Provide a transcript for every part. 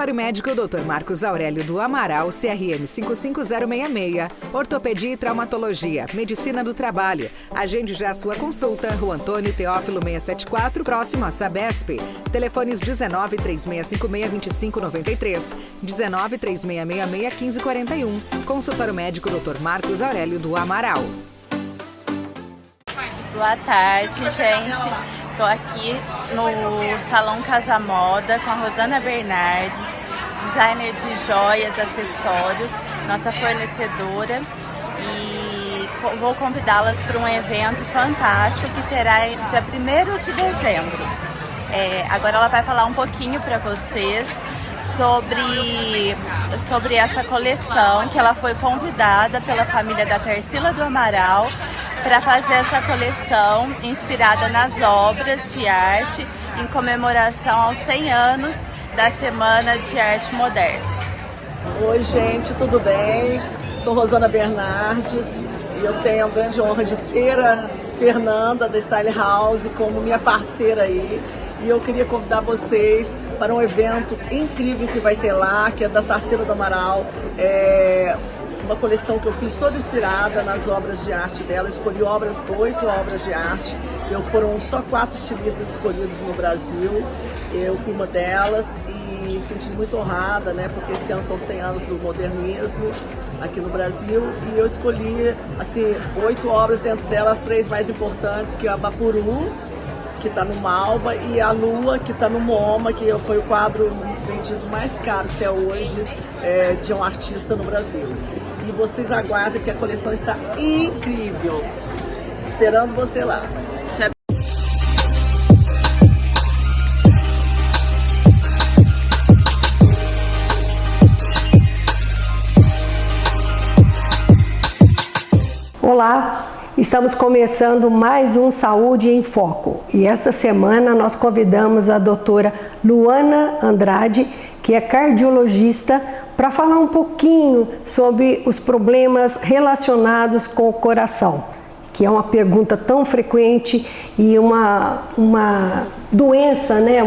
Consultório Médico Dr. Marcos Aurélio do Amaral, CRM 55066. Ortopedia e Traumatologia, Medicina do Trabalho. Agende já sua consulta. Rua Antônio Teófilo 674, próximo a Sabesp. Telefones 19 3656 2593, 19 3666 1541. Consultório Médico Dr. Marcos Aurélio do Amaral. Boa tarde, gente. Estou aqui no Salão Casa Moda com a Rosana Bernardes, designer de joias, acessórios, nossa fornecedora, e vou convidá-las para um evento fantástico que terá dia 1º de dezembro. Agora ela vai falar um pouquinho para vocês sobre essa coleção, que ela foi convidada pela família da Tarsila do Amaral para fazer essa coleção inspirada nas obras de arte em comemoração aos 100 anos da Semana de Arte Moderna. Oi gente, tudo bem? Sou Rosana Bernardes e eu tenho a grande honra de ter a Fernanda da Style House como minha parceira aí. E eu queria convidar vocês para um evento incrível que vai ter lá, que é da Tarsila do Amaral. Uma coleção que eu fiz toda inspirada nas obras de arte dela. Escolhi 8 obras de arte. Foram só 4 estilistas escolhidos no Brasil. Eu fui uma delas e me senti muito honrada, né? Porque esse ano são 100 anos do modernismo aqui no Brasil. E eu escolhi, assim, 8 obras, dentro delas 3 mais importantes, que é a Bapuru, que está no Malba, e a Lua, que está no MoMA, que foi o quadro vendido mais caro até hoje de um artista no Brasil. E vocês aguardem que a coleção está incrível. Esperando você lá. Olá, estamos começando mais um Saúde em Foco. E esta semana nós convidamos a doutora Luana Andrade, que é cardiologista, para falar um pouquinho sobre os problemas relacionados com o coração, que é uma pergunta tão frequente e uma doença, né,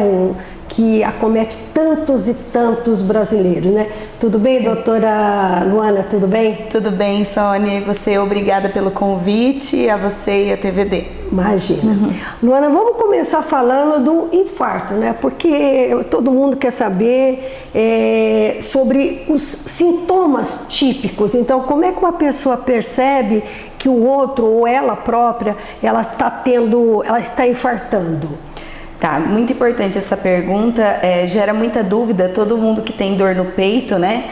que acomete tantos e tantos brasileiros, né? Tudo bem, doutora Luana, tudo bem? Tudo bem, Sônia, e você, obrigada pelo convite, a você e a TVD. Imagina. Luana, vamos começar falando do infarto, né? Porque todo mundo quer saber sobre os sintomas típicos. Então, como é que uma pessoa percebe que o outro ou ela própria, ela está infartando? Tá, muito importante essa pergunta, gera muita dúvida. Todo mundo que tem dor no peito, né,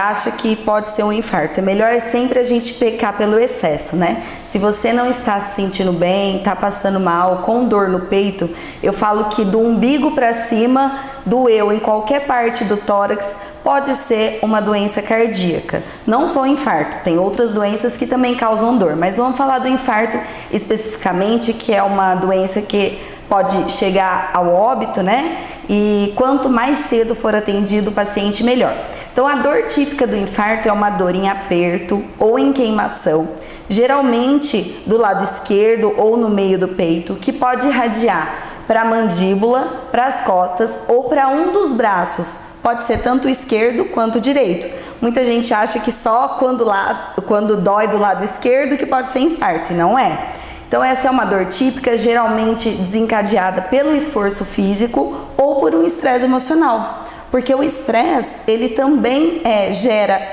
acha que pode ser um infarto. É melhor sempre a gente pecar pelo excesso, né? Se você não está se sentindo bem, está passando mal, com dor no peito, eu falo que do umbigo para cima, doeu em qualquer parte do tórax, pode ser uma doença cardíaca. Não só infarto, tem outras doenças que também causam dor, mas vamos falar do infarto especificamente, que é uma doença que pode chegar ao óbito, né? E quanto mais cedo for atendido o paciente, melhor. Então, a dor típica do infarto é uma dor em aperto ou em queimação, geralmente do lado esquerdo ou no meio do peito, que pode irradiar para a mandíbula, para as costas ou para um dos braços. Pode ser tanto o esquerdo quanto o direito. Muita gente acha que só quando dói do lado esquerdo que pode ser infarto, e não é. Então essa é uma dor típica, geralmente desencadeada pelo esforço físico ou por um estresse emocional. Porque o estresse, ele também gera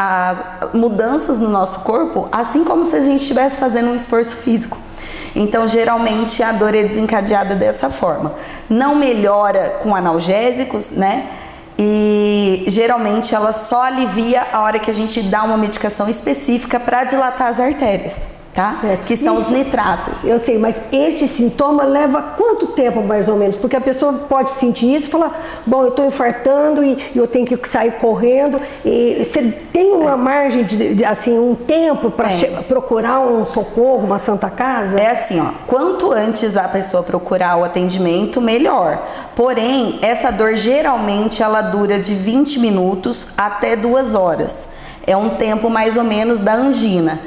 mudanças no nosso corpo, assim como se a gente estivesse fazendo um esforço físico. Então, geralmente, a dor é desencadeada dessa forma. Não melhora com analgésicos, né? E geralmente ela só alivia a hora que a gente dá uma medicação específica para dilatar as artérias. Tá? Que são os nitratos. Eu sei, mas esse sintoma leva quanto tempo mais ou menos? Porque a pessoa pode sentir isso e falar, bom, eu estou infartando e eu tenho que sair correndo. E você tem uma margem de assim, um tempo para procurar um socorro, uma Santa Casa? É assim, ó, quanto antes a pessoa procurar o atendimento, melhor. Porém, essa dor geralmente ela dura de 20 minutos até 2 horas. É um tempo mais ou menos da angina.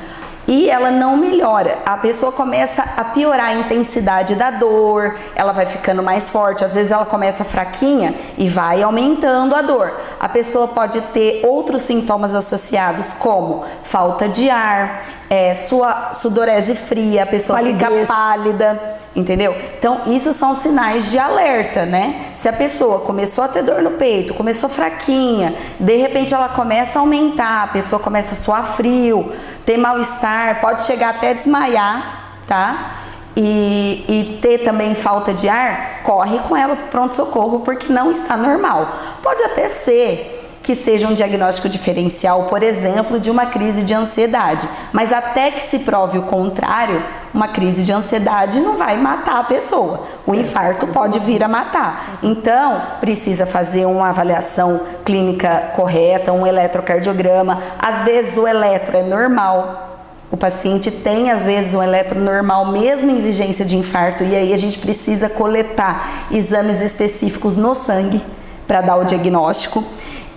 E ela não melhora, a pessoa começa a piorar a intensidade da dor, ela vai ficando mais forte, às vezes ela começa fraquinha e vai aumentando a dor, A pessoa pode ter outros sintomas associados, como falta de ar, sua sudorese fria, a pessoa fica pálida, entendeu? Então, isso são sinais de alerta, né? Se a pessoa começou a ter dor no peito, começou fraquinha, de repente ela começa a aumentar, a pessoa começa a suar frio, ter mal-estar, pode chegar até a desmaiar, tá? E ter também falta de ar, corre com ela para o pronto-socorro, porque não está normal. Pode até ser que seja um diagnóstico diferencial, por exemplo, de uma crise de ansiedade. Mas até que se prove o contrário, uma crise de ansiedade não vai matar a pessoa. O infarto pode vir a matar. Então, precisa fazer uma avaliação clínica correta, um eletrocardiograma. Às vezes o eletro é normal. O paciente tem, às vezes, um eletro normal, mesmo em vigência de infarto, e aí a gente precisa coletar exames específicos no sangue para dar o diagnóstico.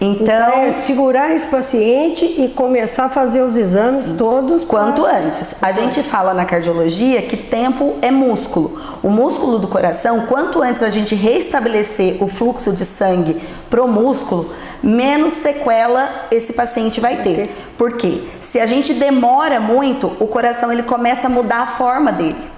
Então, segurar esse paciente e começar a fazer os exames todos quanto antes. A gente fala na cardiologia que tempo é músculo. O músculo do coração, quanto antes a gente restabelecer o fluxo de sangue pro músculo, menos sequela esse paciente vai ter. Por quê? Se a gente demora muito, o coração ele começa a mudar a forma dele.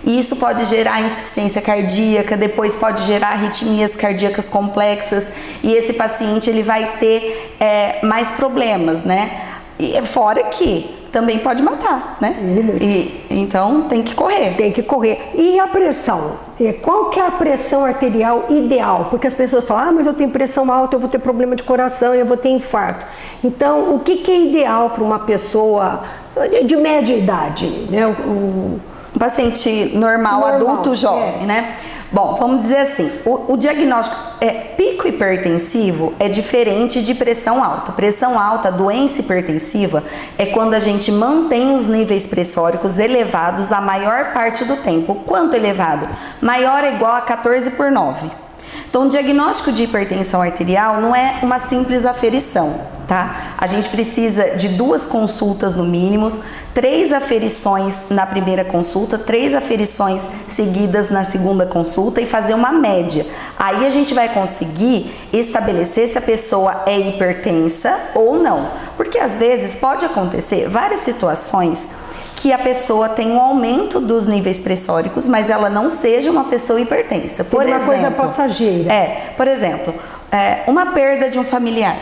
E isso pode gerar insuficiência cardíaca, depois pode gerar arritmias cardíacas complexas, e esse paciente ele vai ter mais problemas, né? E fora que também pode matar, né? Então tem que correr. Tem que correr. E a pressão? Qual que é a pressão arterial ideal? Porque as pessoas falam, mas eu tenho pressão alta, eu vou ter problema de coração, eu vou ter infarto. Então, o que é ideal para uma pessoa de média idade, né? Um paciente normal, adulto, jovem, né? Bom, vamos dizer assim, o diagnóstico pico hipertensivo é diferente de pressão alta. Pressão alta, doença hipertensiva, é quando a gente mantém os níveis pressóricos elevados a maior parte do tempo. Quanto elevado? Maior ou igual a 14/9. Então, o diagnóstico de hipertensão arterial não é uma simples aferição, tá? A gente precisa de 2 consultas no mínimo, 3 aferições na primeira consulta, 3 aferições seguidas na segunda consulta e fazer uma média. Aí a gente vai conseguir estabelecer se a pessoa é hipertensa ou não. Porque às vezes pode acontecer várias situações que a pessoa tem um aumento dos níveis pressóricos, mas ela não seja uma pessoa hipertensa. Por exemplo, uma coisa passageira. Por exemplo, uma perda de um familiar,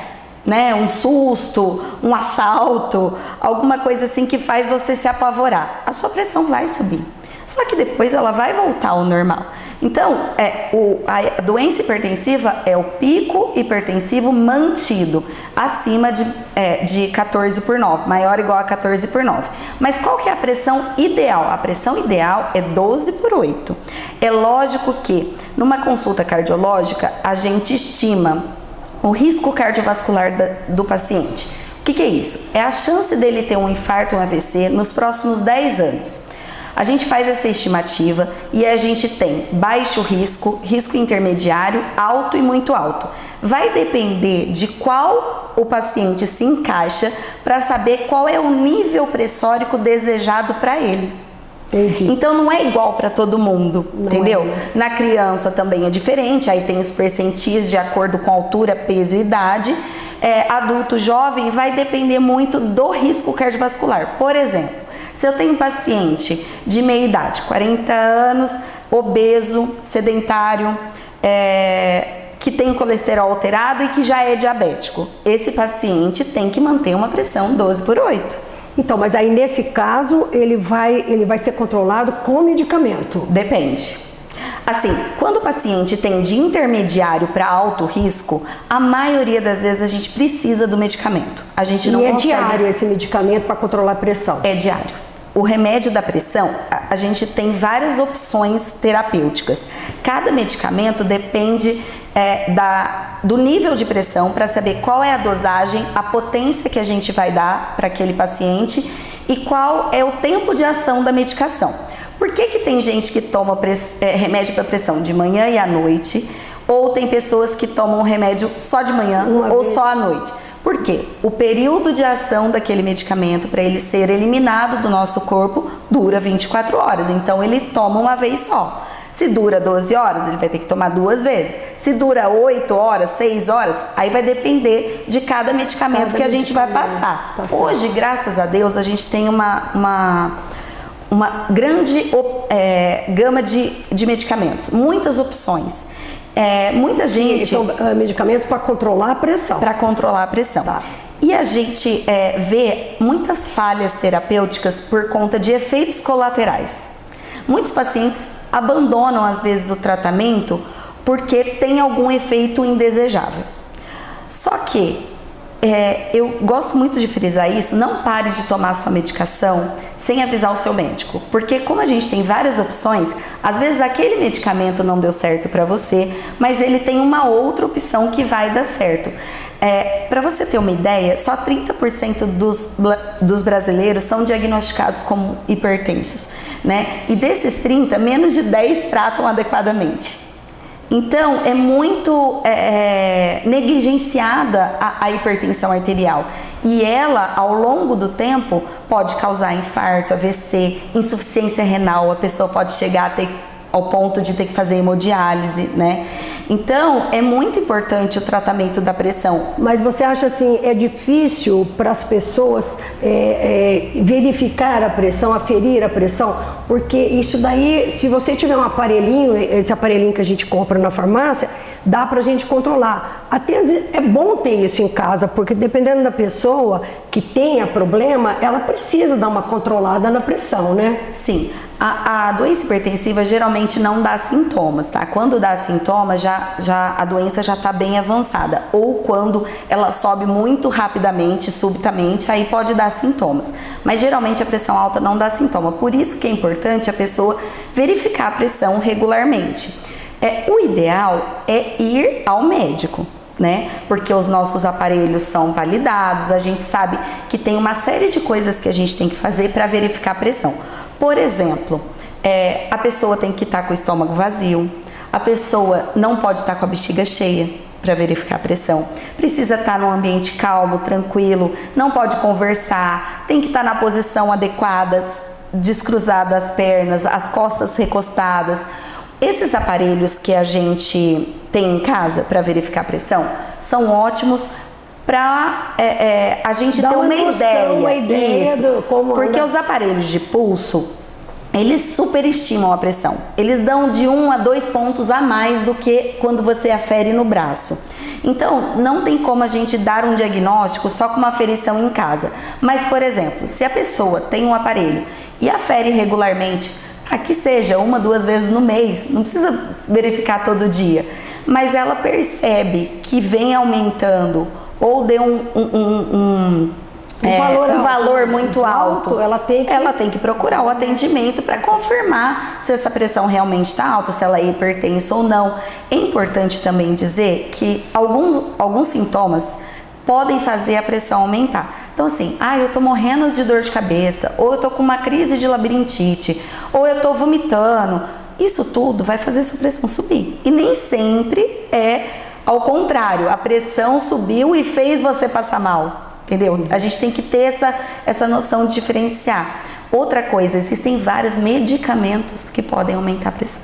né? Um susto, um assalto, alguma coisa assim que faz você se apavorar. A sua pressão vai subir. Só que depois ela vai voltar ao normal. Então, a doença hipertensiva é o pico hipertensivo mantido acima de 14/9, maior ou igual a 14/9. Mas qual que é a pressão ideal? A pressão ideal é 12/8. É lógico que numa consulta cardiológica a gente estima o risco cardiovascular do paciente. O que é isso? É a chance dele ter um infarto, um AVC nos próximos 10 anos. A gente faz essa estimativa e a gente tem baixo risco, risco intermediário, alto e muito alto. Vai depender de qual o paciente se encaixa para saber qual é o nível pressórico desejado para ele. Entendi. Então não é igual para todo mundo, entendeu? Na criança também é diferente, aí tem os percentis de acordo com altura, peso e idade. Adulto, jovem, vai depender muito do risco cardiovascular. Por exemplo, se eu tenho um paciente de meia idade, 40 anos, obeso, sedentário, que tem colesterol alterado e que já é diabético, esse paciente tem que manter uma pressão 12/8. Então, mas aí nesse caso ele vai ser controlado com medicamento? Depende. Assim, quando o paciente tem de intermediário para alto risco, a maioria das vezes a gente precisa do medicamento. A gente não consegue. Diário esse medicamento para controlar a pressão? É diário. O remédio da pressão, a gente tem várias opções terapêuticas. Cada medicamento depende do nível de pressão para saber qual é a dosagem, a potência que a gente vai dar para aquele paciente e qual é o tempo de ação da medicação. Por que tem gente que toma remédio para pressão de manhã e à noite, ou tem pessoas que tomam remédio só de manhã ou só à noite? Por quê? O período de ação daquele medicamento para ele ser eliminado do nosso corpo dura 24 horas, então ele toma uma vez só. Se dura 12 horas, ele vai ter que tomar 2 vezes. Se dura 8 horas, 6 horas, aí vai depender de cada medicamento que a gente vai passar. Hoje, graças a Deus, a gente tem uma grande gama de medicamentos, muitas opções. Muita gente... São medicamentos para controlar a pressão. Para controlar a pressão. Tá. E a gente vê muitas falhas terapêuticas por conta de efeitos colaterais. Muitos pacientes abandonam, às vezes, o tratamento porque tem algum efeito indesejável. Só que eu gosto muito de frisar isso, não pare de tomar sua medicação sem avisar o seu médico, porque como a gente tem várias opções, às vezes aquele medicamento não deu certo para você, mas ele tem uma outra opção que vai dar certo. Para você ter uma ideia, só 30% dos brasileiros são diagnosticados como hipertensos, né? E desses 30, menos de 10 tratam adequadamente. Então, é muito negligenciada a hipertensão arterial. E ela, ao longo do tempo, pode causar infarto, AVC, insuficiência renal. A pessoa pode chegar ao ponto de ter que fazer hemodiálise, né? Então, é muito importante o tratamento da pressão. Mas você acha assim, é difícil para as pessoas verificar a pressão, aferir a pressão? Porque isso daí, se você tiver um aparelhinho, esse aparelhinho que a gente compra na farmácia, dá pra gente controlar. Até às vezes é bom ter isso em casa, porque dependendo da pessoa que tenha problema, ela precisa dar uma controlada na pressão, né? Sim. A doença hipertensiva geralmente não dá sintomas, tá? Quando dá sintomas, a doença já está bem avançada. Ou quando ela sobe muito rapidamente, subitamente, aí pode dar sintomas. Mas geralmente a pressão alta não dá sintoma. Por isso que é importante a pessoa verificar a pressão regularmente. O ideal é ir ao médico, né? Porque os nossos aparelhos são validados, a gente sabe que tem uma série de coisas que a gente tem que fazer para verificar a pressão. Por exemplo, a pessoa tem que estar com o estômago vazio, a pessoa não pode estar com a bexiga cheia para verificar a pressão, precisa estar num ambiente calmo, tranquilo, não pode conversar, tem que estar na posição adequada, descruzado as pernas, as costas recostadas. Esses aparelhos que a gente tem em casa para verificar a pressão são ótimos para a gente ter uma ideia do como porque os aparelhos de pulso, eles superestimam a pressão. Eles dão de 1 a 2 pontos a mais do que quando você afere no braço. Então, não tem como a gente dar um diagnóstico só com uma aferição em casa. Mas, por exemplo, se a pessoa tem um aparelho e afere regularmente, que seja 1, 2 vezes no mês, não precisa verificar todo dia, mas ela percebe que vem aumentando ou deu um valor muito alto, ela tem que procurar o atendimento para confirmar se essa pressão realmente está alta, se ela é hipertensa ou não. É importante também dizer que alguns sintomas podem fazer a pressão aumentar. Então assim, eu tô morrendo de dor de cabeça, ou eu tô com uma crise de labirintite, ou eu tô vomitando. Isso tudo vai fazer sua pressão subir. E nem sempre ao contrário, a pressão subiu e fez você passar mal, entendeu? A gente tem que ter essa noção de diferenciar. Outra coisa, existem vários medicamentos que podem aumentar a pressão.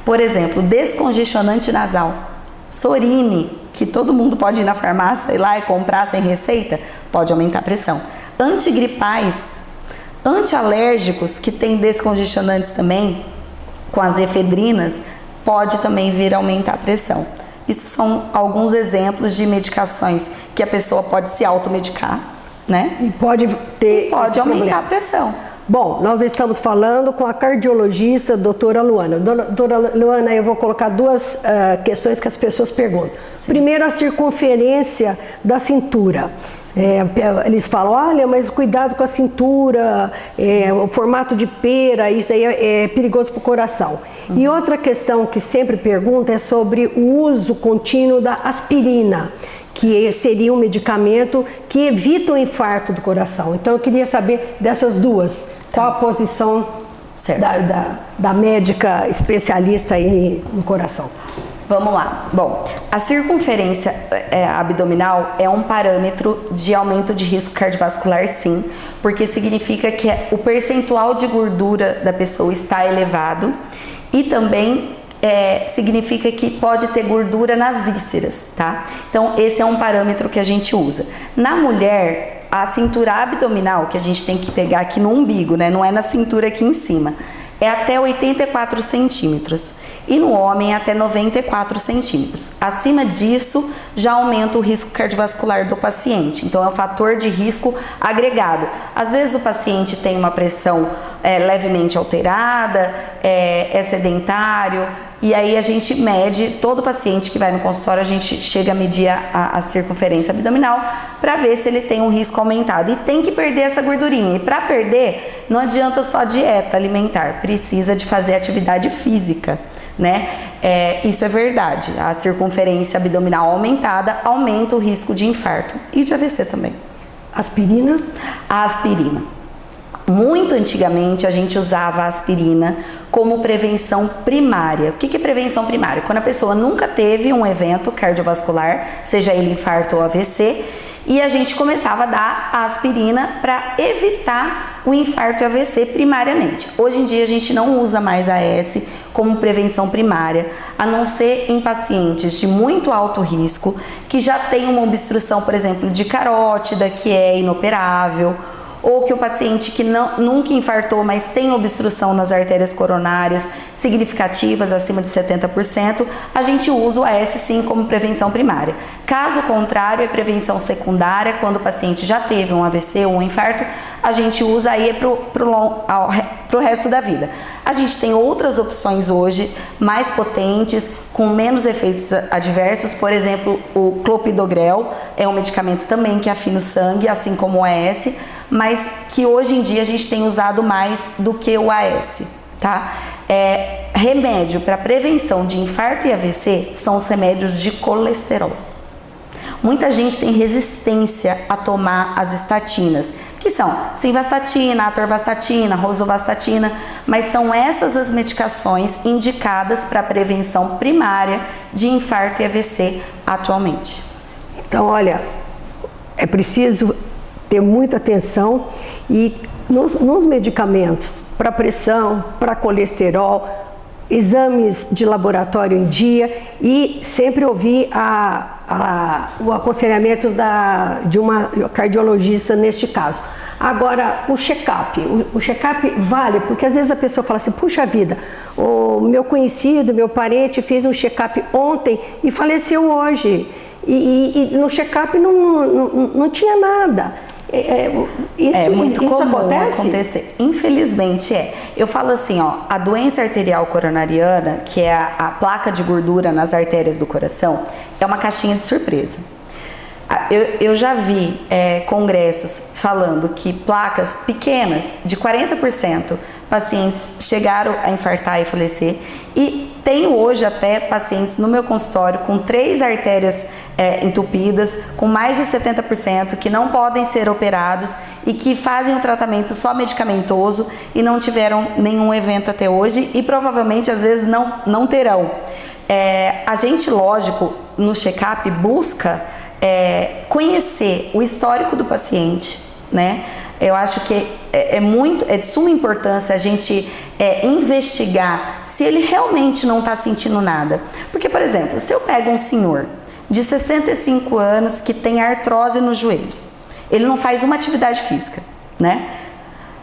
Por exemplo, descongestionante nasal, Sorine, que todo mundo pode ir na farmácia, ir lá e comprar sem receita, pode aumentar a pressão. Antigripais, antialérgicos, que tem descongestionantes também, com as efedrinas, pode também vir a aumentar a pressão. Isso são alguns exemplos de medicações que a pessoa pode se automedicar, né? E pode aumentar a pressão. Bom, nós estamos falando com a cardiologista doutora Luana. Doutora Luana, eu vou colocar 2 questões que as pessoas perguntam. Sim. Primeiro, a circunferência da cintura. Eles falam, olha, mas cuidado com a cintura, o formato de pera, isso daí é perigoso para o coração. E outra questão que sempre pergunta é sobre o uso contínuo da aspirina, que seria um medicamento que evita o infarto do coração. Então eu queria saber dessas duas, qual a posição da médica especialista aí no coração. Vamos lá. Bom, a circunferência abdominal é um parâmetro de aumento de risco cardiovascular, sim, porque significa que o percentual de gordura da pessoa está elevado E também significa que pode ter gordura nas vísceras, tá? Então, esse é um parâmetro que a gente usa. Na mulher, a cintura abdominal, que a gente tem que pegar aqui no umbigo, né? Não é na cintura aqui em cima, é até 84 centímetros. E no homem, até 94 centímetros. Acima disso, já aumenta o risco cardiovascular do paciente. Então, é um fator de risco agregado. Às vezes, o paciente tem uma pressão levemente alterada, é sedentário, e aí a gente mede, todo paciente que vai no consultório, a gente chega a medir a circunferência abdominal para ver se ele tem um risco aumentado. E tem que perder essa gordurinha. E para perder, não adianta só dieta alimentar, precisa de fazer atividade física, né? Isso é verdade. A circunferência abdominal aumentada aumenta o risco de infarto e de AVC também. Aspirina? A aspirina. Muito antigamente a gente usava a aspirina como prevenção primária. O que é prevenção primária? Quando a pessoa nunca teve um evento cardiovascular, seja ele infarto ou AVC, e a gente começava a dar a aspirina para evitar o infarto e AVC primariamente. Hoje em dia a gente não usa mais a AS como prevenção primária, a não ser em pacientes de muito alto risco, que já tem uma obstrução, por exemplo, de carótida, que é inoperável, ou que o paciente que nunca infartou, mas tem obstrução nas artérias coronárias significativas, acima de 70%, a gente usa o AS sim como prevenção primária. Caso contrário, é prevenção secundária, quando o paciente já teve um AVC ou um infarto, a gente usa aí pro resto da vida. A gente tem outras opções hoje, mais potentes, com menos efeitos adversos, por exemplo, o clopidogrel é um medicamento também que afina o sangue, assim como o AS, mas que hoje em dia a gente tem usado mais do que o AS, tá? Remédio para prevenção de infarto e AVC são os remédios de colesterol. Muita gente tem resistência a tomar as estatinas, que são simvastatina, atorvastatina, rosuvastatina, mas são essas as medicações indicadas para prevenção primária de infarto e AVC atualmente. Então, olha, é preciso ter muita atenção e nos medicamentos para pressão, para colesterol, exames de laboratório em dia e sempre ouvir o aconselhamento de uma cardiologista neste caso. Agora, o check-up. O check-up vale, porque às vezes a pessoa fala assim, puxa vida, o meu conhecido, meu parente fez um check-up ontem e faleceu hoje. E no check-up não tinha nada. Muito comum acontece? Acontecer. Infelizmente Eu falo assim, a doença arterial coronariana, que é a placa de gordura nas artérias do coração, é uma caixinha de surpresa. Eu já vi congressos falando que placas pequenas, de 40%, pacientes chegaram a infartar e falecer, e tenho hoje até pacientes no meu consultório com 3 artérias entupidas, com mais de 70%, que não podem ser operados e que fazem o tratamento só medicamentoso e não tiveram nenhum evento até hoje e provavelmente às vezes não terão. A gente, lógico, no check-up busca conhecer o histórico do paciente, né? Eu acho que é de suma importância a gente investigar se ele realmente não está sentindo nada. Porque, por exemplo, se eu pego um senhor de 65 anos que tem artrose nos joelhos, ele não faz uma atividade física, né?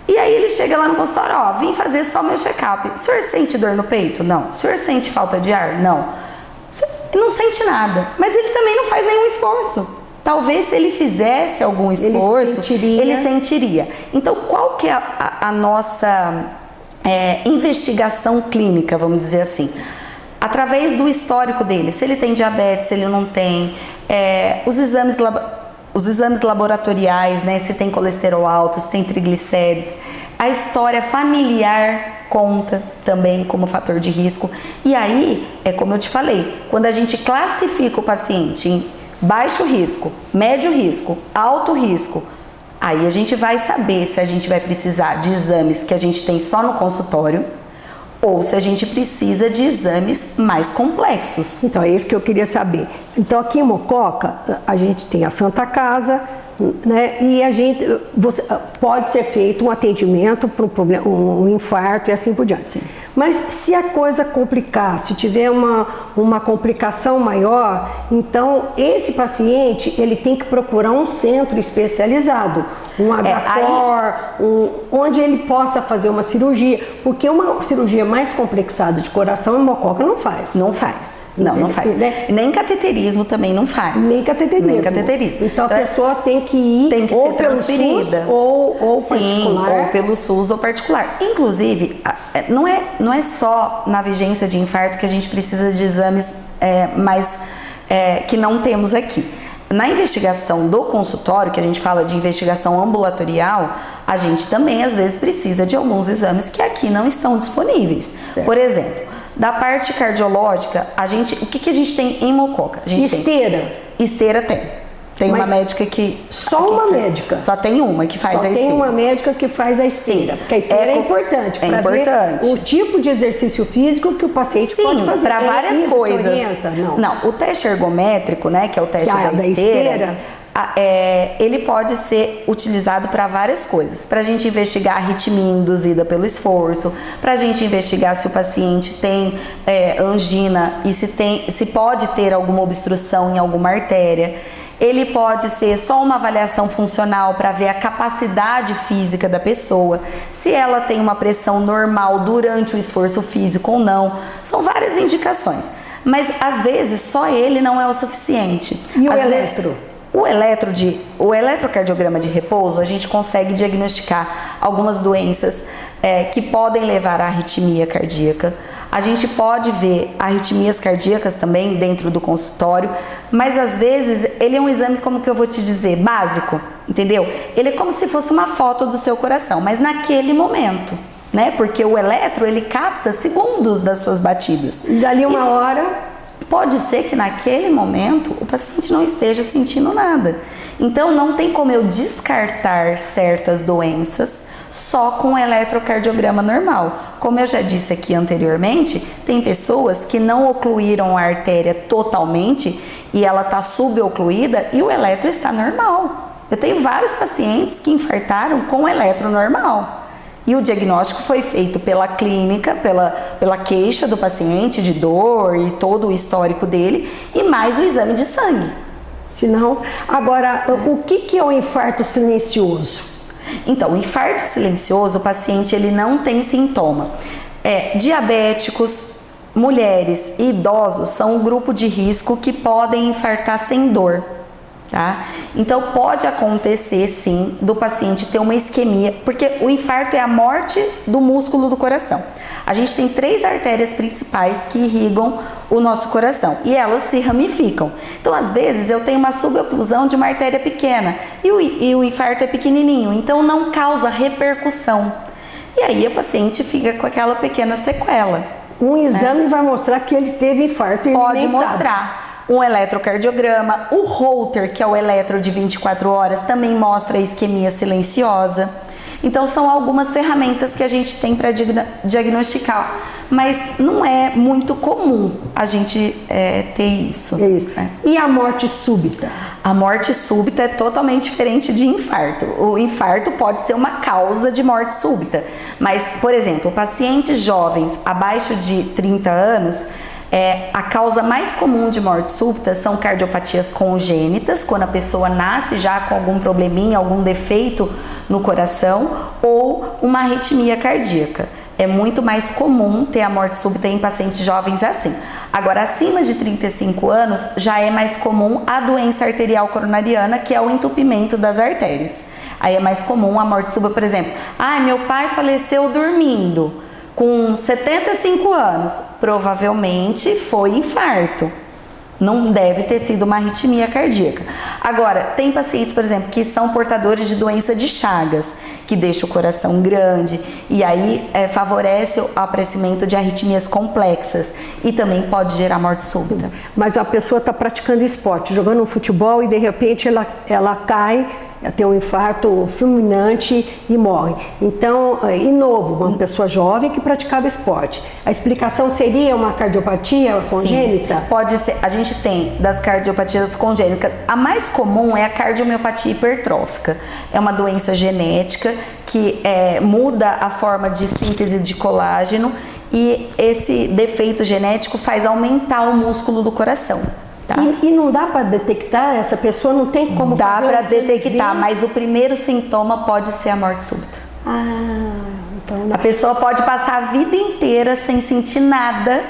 E aí ele chega lá no consultório, vim fazer só meu check-up. O senhor sente dor no peito? Não. O senhor sente falta de ar? Não. O senhor não sente nada, mas ele também não faz nenhum esforço. Talvez se ele fizesse algum esforço, ele sentiria. Então, qual que é a nossa investigação clínica, vamos dizer assim? Através do histórico dele, se ele tem diabetes, se ele não tem, os exames laboratoriais, né, se tem colesterol alto, se tem triglicérides, a história familiar conta também como fator de risco. E aí, como eu te falei, quando a gente classifica o paciente em baixo risco, médio risco, alto risco, aí a gente vai saber se a gente vai precisar de exames que a gente tem só no consultório ou se a gente precisa de exames mais complexos. Então, é isso que eu queria saber. Então, aqui em Mococa, a gente tem a Santa Casa, né? E pode ser feito um atendimento para um infarto e assim por diante. Sim. Mas se a coisa complicar, se tiver uma complicação maior, então esse paciente ele tem que procurar um centro especializado, um HCOR, onde ele possa fazer uma cirurgia, porque uma cirurgia mais complexada de coração e hemococa não faz. Não faz. Não faz. Nem cateterismo também não faz. Nem cateterismo. Então a pessoa tem que ir ou ser transferida. Ou Sim, particular. ou pelo SUS ou particular. Inclusive, não é só na vigência de infarto que a gente precisa de exames que não temos aqui. Na investigação do consultório, que a gente fala de investigação ambulatorial, a gente também às vezes precisa de alguns exames que aqui não estão disponíveis. Certo. Por exemplo, da parte cardiológica, o que a gente tem em hemococa? A gente esteira tem. Tem uma médica que... médica? Só tem uma que faz a esteira. Só tem uma médica que faz a esteira. Sim. Porque a esteira é importante. É importante. Ver o tipo de exercício físico que o paciente pode fazer. Sim, para várias coisas. Não, o teste ergométrico, né, que é o teste da esteira, ele pode ser utilizado para várias coisas. Para a gente investigar a arritmia induzida pelo esforço, para a gente investigar se o paciente tem angina e se pode ter alguma obstrução em alguma artéria. Ele pode ser só uma avaliação funcional para ver a capacidade física da pessoa, se ela tem uma pressão normal durante o esforço físico ou não. São várias indicações, mas às vezes só ele não é o suficiente. E o eletro? O eletrocardiograma de repouso, a gente consegue diagnosticar algumas doenças que podem levar à arritmia cardíaca. A gente pode ver arritmias cardíacas também dentro do consultório, mas às vezes ele é um exame, como que eu vou te dizer, básico, entendeu? Ele é como se fosse uma foto do seu coração, mas naquele momento, né? Porque o eletro, ele capta segundos das suas batidas. E dali uma hora... Pode ser que naquele momento o paciente não esteja sentindo nada. Então não tem como eu descartar certas doenças só com o eletrocardiograma normal. Como eu já disse aqui anteriormente, tem pessoas que não ocluíram a artéria totalmente e ela está subocluída e o eletro está normal. Eu tenho vários pacientes que infartaram com eletro normal. E o diagnóstico foi feito pela clínica, pela queixa do paciente de dor e todo o histórico dele, e mais o exame de sangue. Agora, o que é o infarto silencioso? Então, o infarto silencioso, o paciente ele não tem sintoma. Diabéticos, mulheres e idosos são um grupo de risco que podem infartar sem dor. Tá? Então pode acontecer sim do paciente ter uma isquemia, porque o infarto é a morte do músculo do coração. A gente tem 3 artérias principais que irrigam o nosso coração e elas se ramificam. Então às vezes eu tenho uma suboclusão de uma artéria pequena e o infarto é pequenininho, então não causa repercussão. E aí o paciente fica com aquela pequena sequela. Um exame vai mostrar que ele teve infarto e ele pode nem mostrar. Sabe. Um eletrocardiograma, o Holter, que é o eletro de 24 horas, também mostra a isquemia silenciosa. Então são algumas ferramentas que a gente tem para diagnosticar, mas não é muito comum a gente ter isso. Né? E a morte súbita? A morte súbita é totalmente diferente de infarto. O infarto pode ser uma causa de morte súbita, mas, por exemplo, pacientes jovens abaixo de 30 anos, a causa mais comum de morte súbita são cardiopatias congênitas, quando a pessoa nasce já com algum probleminha, algum defeito no coração, ou uma arritmia cardíaca. É muito mais comum ter a morte súbita em pacientes jovens assim. Agora, acima de 35 anos, já é mais comum a doença arterial coronariana, que é o entupimento das artérias. Aí é mais comum a morte súbita, por exemplo, meu pai faleceu dormindo. Com 75 anos, provavelmente foi infarto. Não deve ter sido uma arritmia cardíaca. Agora, tem pacientes, por exemplo, que são portadores de doença de Chagas, que deixa o coração grande e aí favorece o aparecimento de arritmias complexas e também pode gerar morte súbita. Mas a pessoa está praticando esporte, jogando um futebol e de repente ela cai, tem um infarto fulminante e morre. Então, e novo, uma pessoa jovem que praticava esporte. A explicação seria uma cardiopatia congênita? Sim, pode ser. A gente tem das cardiopatias congênitas. A mais comum é a cardiomiopatia hipertrófica. É uma doença genética que muda a forma de síntese de colágeno e esse defeito genético faz aumentar o músculo do coração. Tá? E não dá para detectar? Essa pessoa não tem como Dá fazer para um exame detectar, de... mas o primeiro sintoma pode ser a morte súbita. Então A pessoa pode passar a vida inteira sem sentir nada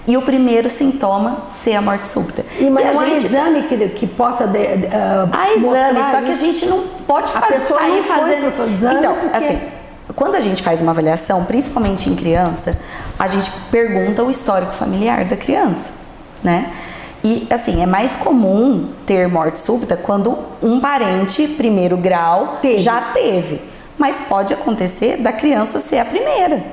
e o primeiro sintoma ser a morte súbita. Mas e um exame que possa há exame, só que a gente não pode sair fazendo. Então, porque... assim, quando a gente faz uma avaliação, principalmente em criança, a gente pergunta o histórico familiar da criança, né? E assim, é mais comum ter morte súbita quando um parente, primeiro grau, já teve. Mas pode acontecer da criança ser a primeira.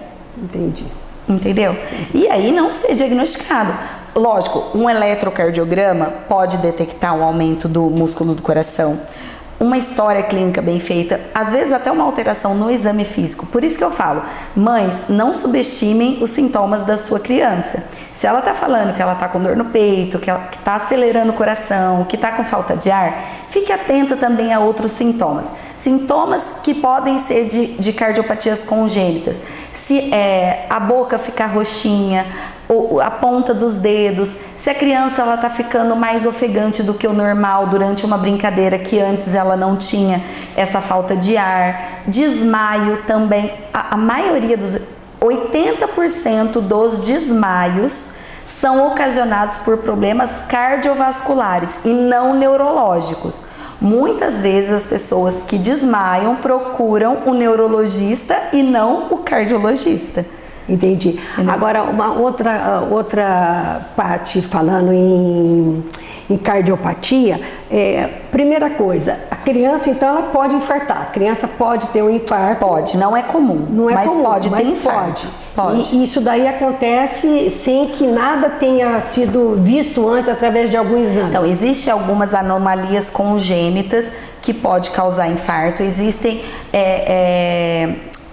Entendi. Entendeu? E aí não ser diagnosticado. Lógico, um eletrocardiograma pode detectar um aumento do músculo do coração, uma história clínica bem feita, às vezes até uma alteração no exame físico. Por isso que eu falo, mães, não subestimem os sintomas da sua criança. Se ela está falando que ela está com dor no peito, que está acelerando o coração, que está com falta de ar, fique atenta também a outros sintomas. Sintomas que podem ser de cardiopatias congênitas. Se a boca ficar roxinha, a ponta dos dedos, se a criança está ficando mais ofegante do que o normal durante uma brincadeira que antes ela não tinha essa falta de ar, desmaio também, a maioria dos 80% dos desmaios são ocasionados por problemas cardiovasculares e não neurológicos. Muitas vezes as pessoas que desmaiam procuram o neurologista e não o cardiologista. Entendi. Agora, uma outra parte, falando em cardiopatia, primeira coisa, a criança, então, ela pode infartar. A criança pode ter um infarto. Pode, não é comum, mas pode ter infarto. Pode. E isso daí acontece sem que nada tenha sido visto antes através de algum exame. Então, existem algumas anomalias congênitas que pode causar infarto. Existem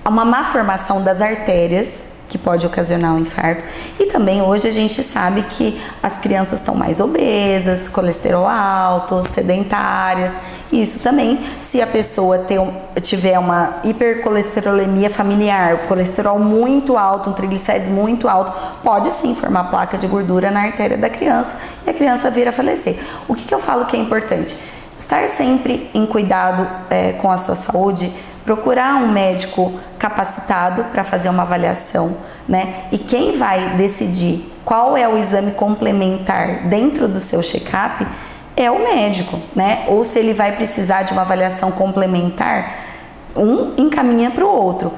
uma má formação das artérias, que pode ocasionar um infarto. E também hoje a gente sabe que as crianças estão mais obesas, colesterol alto, sedentárias. Isso também, se a pessoa tiver uma hipercolesterolemia familiar, colesterol muito alto, um triglicérides muito alto, pode sim formar placa de gordura na artéria da criança e a criança vir a falecer. O que eu falo que é importante? Estar sempre em cuidado com a sua saúde, procurar um médico capacitado para fazer uma avaliação, né? E quem vai decidir qual é o exame complementar dentro do seu check-up é o médico, né? Ou se ele vai precisar de uma avaliação complementar, um encaminha para o outro.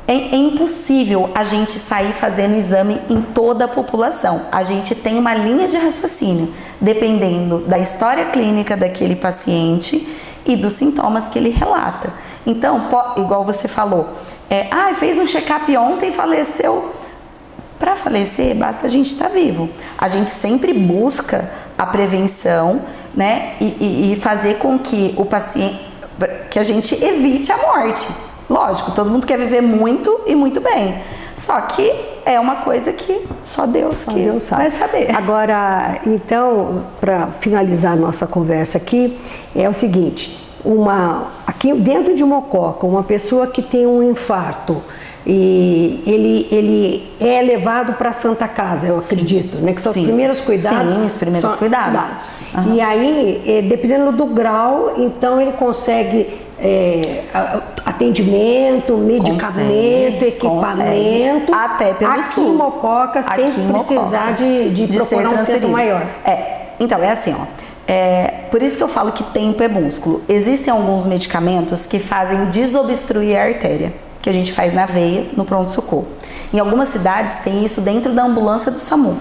É impossível a gente sair fazendo exame em toda a população. A gente tem uma linha de raciocínio, dependendo da história clínica daquele paciente e dos sintomas que ele relata. Então, igual você falou, fez um check-up ontem e faleceu. Para falecer, basta a gente estar vivo. A gente sempre busca a prevenção, né? E fazer com que o paciente, que a gente evite a morte. Lógico, todo mundo quer viver muito e muito bem. Só que é uma coisa que só Deus vai saber. Agora, então, para finalizar a nossa conversa aqui, é o seguinte: aqui dentro de Mococa, uma pessoa que tem um infarto e ele é levado para a Santa Casa, eu acredito, né? Que são os primeiros cuidados. Sim, os primeiros cuidados. Uhum. E aí, dependendo do grau, então ele consegue atendimento, medicamento, equipamento, até pelo aqui SUS. Em Mococa, sem precisar de procurar um centro maior. Então, é assim, ó. Por isso que eu falo que tempo é músculo. Existem alguns medicamentos que fazem desobstruir a artéria, que a gente faz na veia, no pronto-socorro. Em algumas cidades tem isso dentro da ambulância do SAMU.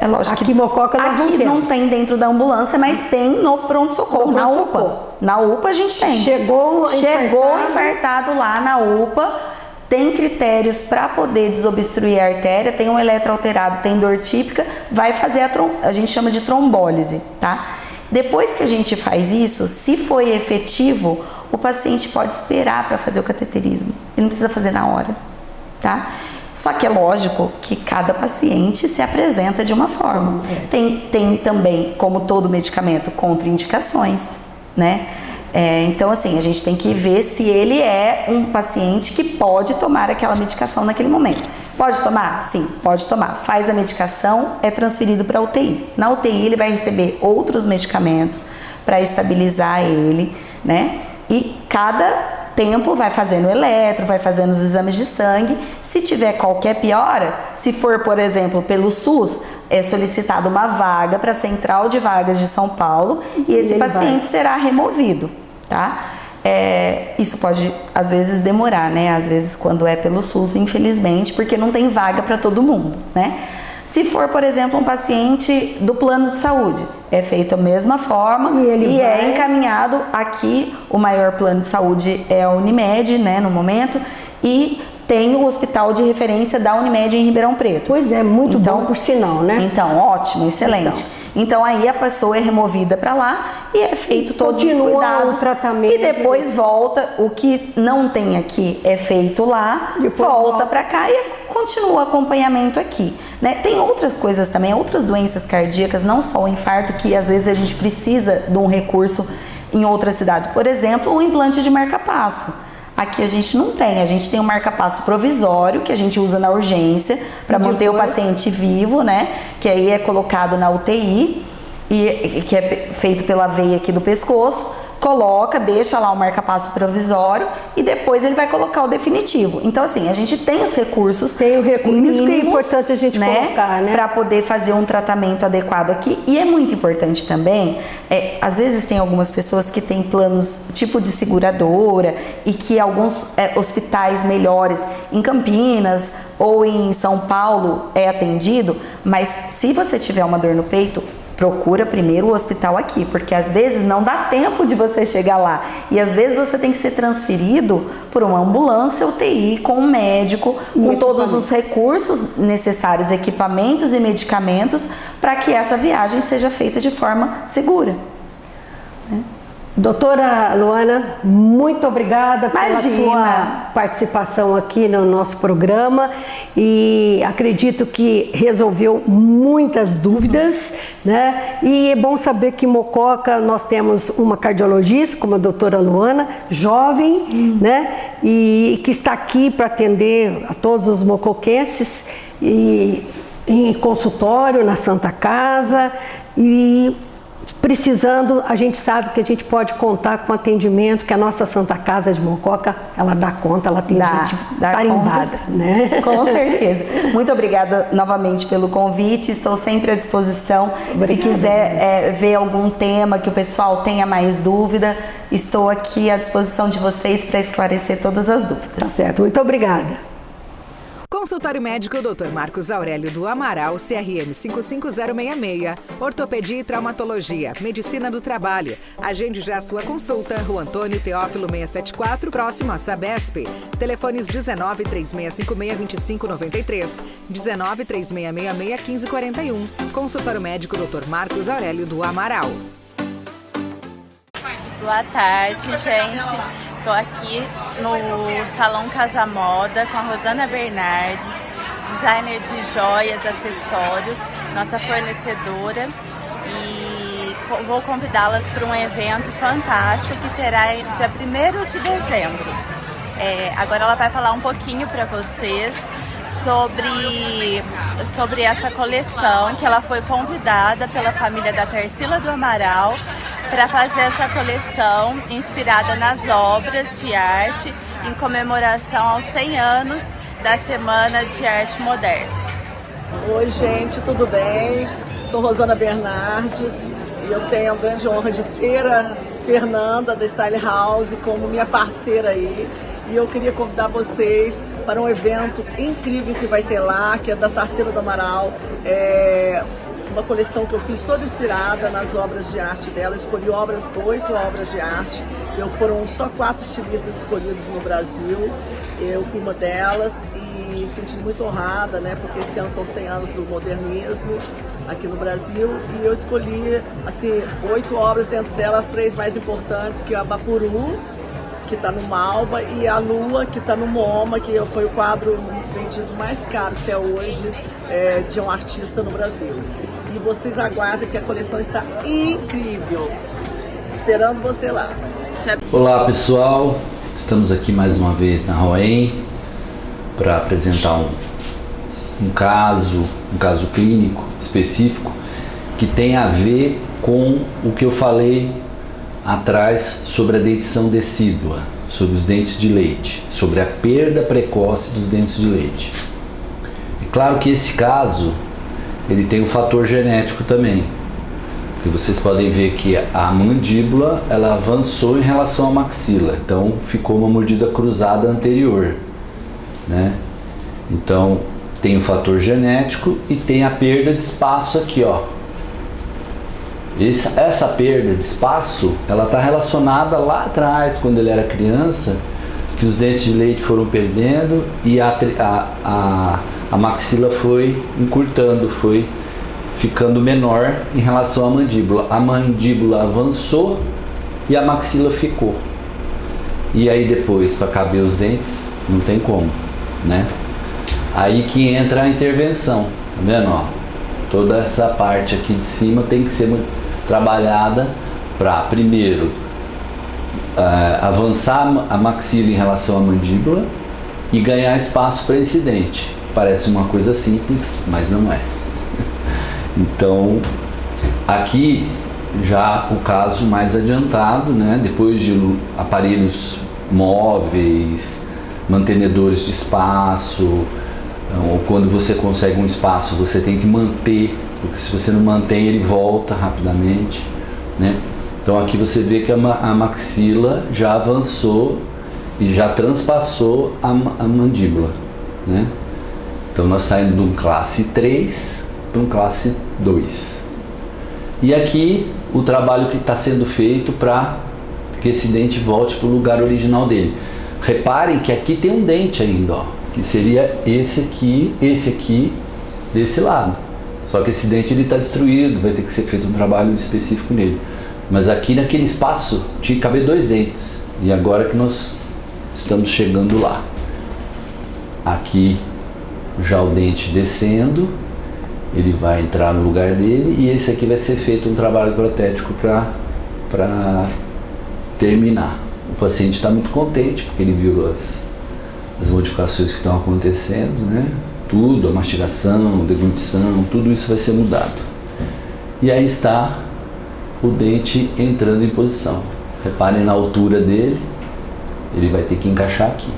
É lógico aqui que Mococa nós aqui não tem dentro da ambulância, mas tem no pronto-socorro, na UPA. Na UPA a gente tem. Chegou infartado lá na UPA. Tem critérios para poder desobstruir a artéria, tem um eletroalterado, tem dor típica, vai fazer a gente chama de trombólise, tá? Depois que a gente faz isso, se foi efetivo, o paciente pode esperar para fazer o cateterismo. Ele não precisa fazer na hora, tá? Só que é lógico que cada paciente se apresenta de uma forma. Tem também, como todo medicamento, contraindicações, né? Então, assim, a gente tem que ver se ele é um paciente que pode tomar aquela medicação naquele momento. Pode tomar? Sim, pode tomar. Faz a medicação, é transferido para a UTI. Na UTI ele vai receber outros medicamentos para estabilizar ele, né? E cada tempo vai fazendo eletro, vai fazendo os exames de sangue. Se tiver qualquer piora, se for, por exemplo, pelo SUS, é solicitada uma vaga para a Central de Vagas de São Paulo e esse paciente será removido, tá? Isso pode, às vezes, demorar, né? Às vezes, quando é pelo SUS, infelizmente, porque não tem vaga para todo mundo, né? Se for, por exemplo, um paciente do plano de saúde, é feito da mesma forma e é encaminhado aqui. O maior plano de saúde é a Unimed, né, no momento, e tem o hospital de referência da Unimed em Ribeirão Preto. Pois é, muito bom por sinal, né? Então, ótimo, excelente. Então aí a pessoa é removida para lá e é feito todos os cuidados. O tratamento. E depois volta, o que não tem aqui é feito lá, volta para cá e continua o acompanhamento aqui, né? Tem outras coisas também, outras doenças cardíacas, não só o infarto, que às vezes a gente precisa de um recurso em outra cidade. Por exemplo, o implante de marca-passo. Aqui a gente não tem, a gente tem um marca-passo provisório que a gente usa na urgência para manter o paciente vivo, né? Que aí é colocado na UTI e que é feito pela veia aqui do pescoço. Coloca, deixa lá o marca-passo provisório e depois ele vai colocar o definitivo. Então, assim, a gente tem os recursos. Tem o recurso, isso que é importante a gente colocar, né? Para poder fazer um tratamento adequado aqui. E é muito importante também, às vezes tem algumas pessoas que têm planos tipo de seguradora e que alguns hospitais melhores em Campinas ou em São Paulo é atendido, mas se você tiver uma dor no peito, procura primeiro o hospital aqui, porque às vezes não dá tempo de você chegar lá. E às vezes você tem que ser transferido por uma ambulância UTI, com um médico, com todos os recursos necessários, equipamentos e medicamentos, para que essa viagem seja feita de forma segura. Doutora Luana, muito obrigada pela sua participação aqui no nosso programa e acredito que resolveu muitas dúvidas, né? E é bom saber que em Mococa nós temos uma cardiologista, como a doutora Luana, jovem, né? E que está aqui para atender a todos os mocoquenses e em consultório na Santa Casa e precisando, a gente sabe que a gente pode contar com atendimento, que a nossa Santa Casa de Mococa, ela dá conta, ela tem gente tarimbada, né? Com certeza. Muito obrigada novamente pelo convite, estou sempre à disposição. Se quiser ver algum tema que o pessoal tenha mais dúvida, estou aqui à disposição de vocês para esclarecer todas as dúvidas. Tá certo, muito obrigada. Consultório médico Dr. Marcos Aurélio do Amaral, CRM 55066. Ortopedia e traumatologia, medicina do trabalho. Agende já a sua consulta. Rua Antônio Teófilo 674, próximo a Sabesp. Telefones 19 3656 2593, 19 3666 1541. Consultório médico Dr. Marcos Aurélio do Amaral. Boa tarde, gente. Estou aqui no Salão Casa Moda com a Rosana Bernardes, designer de joias, acessórios, nossa fornecedora, e vou convidá-las para um evento fantástico que terá dia 1º de dezembro. Agora ela vai falar um pouquinho para vocês sobre essa coleção, que ela foi convidada pela família da Tarsila do Amaral para fazer essa coleção inspirada nas obras de arte em comemoração aos 100 anos da Semana de Arte Moderna. Oi, gente, tudo bem? Sou Rosana Bernardes e eu tenho a grande honra de ter a Fernanda da Style House como minha parceira aí. E eu queria convidar vocês para um evento incrível que vai ter lá, que é da Tarsila do Amaral. Uma coleção que eu fiz toda inspirada nas obras de arte dela. Eu escolhi 8 obras de arte. Foram só 4 estilistas escolhidos no Brasil. Eu fui uma delas e senti muito honrada, né? Porque esse ano são 100 anos do modernismo aqui no Brasil. E eu escolhi, assim, 8 obras, dentro delas 3 mais importantes, que é a Bapuru, que está no Malba, e a Lua, que está no MoMA, que foi o quadro vendido mais caro até hoje de um artista no Brasil. E vocês aguardem que a coleção está incrível. Esperando você lá. Olá pessoal, estamos aqui mais uma vez na Roem para apresentar um caso clínico específico que tem a ver com o que eu falei atrás sobre a dentição decídua, sobre os dentes de leite, sobre a perda precoce dos dentes de leite. É claro que esse caso ele tem um fator genético também, porque vocês podem ver que a mandíbula ela avançou em relação à maxila, então ficou uma mordida cruzada anterior, né? Então tem o fator genético e tem a perda de espaço aqui, ó. Essa perda de espaço, ela está relacionada lá atrás, quando ele era criança, que os dentes de leite foram perdendo e a maxila foi encurtando, foi ficando menor em relação à mandíbula. A mandíbula avançou e a maxila ficou. E aí depois, para caber os dentes, não tem como, né? Aí que entra a intervenção, tá vendo? Ó, toda essa parte aqui de cima tem que ser trabalhada para, primeiro, avançar a maxila em relação à mandíbula e ganhar espaço para esse dente. Parece uma coisa simples, mas não é. Então, aqui já o caso mais adiantado, né? Depois de aparelhos móveis, mantenedores de espaço, ou quando você consegue um espaço, você tem que manter, porque se você não mantém, ele volta rapidamente, né? Então aqui você vê que a maxila já avançou e já transpassou a mandíbula, né? Então nós saímos de um classe 3 para um classe 2. E aqui o trabalho que está sendo feito para que esse dente volte para o lugar original dele. Reparem que aqui tem um dente ainda, ó, que seria esse aqui desse lado. Só que esse dente ele está destruído, vai ter que ser feito um trabalho específico nele. Mas aqui naquele espaço tinha que caber 2 dentes. E agora que nós estamos chegando lá. Aqui já o dente descendo, ele vai entrar no lugar dele e esse aqui vai ser feito um trabalho protético para terminar. O paciente está muito contente porque ele viu as modificações que estão acontecendo, né? Tudo, a mastigação, a deglutição, tudo isso vai ser mudado. E aí está o dente entrando em posição. Reparem na altura dele, ele vai ter que encaixar aqui.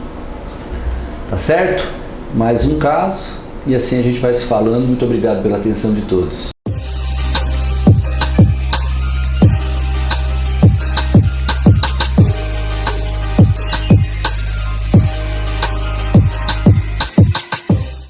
Tá certo? Mais um caso e assim a gente vai se falando. Muito obrigado pela atenção de todos.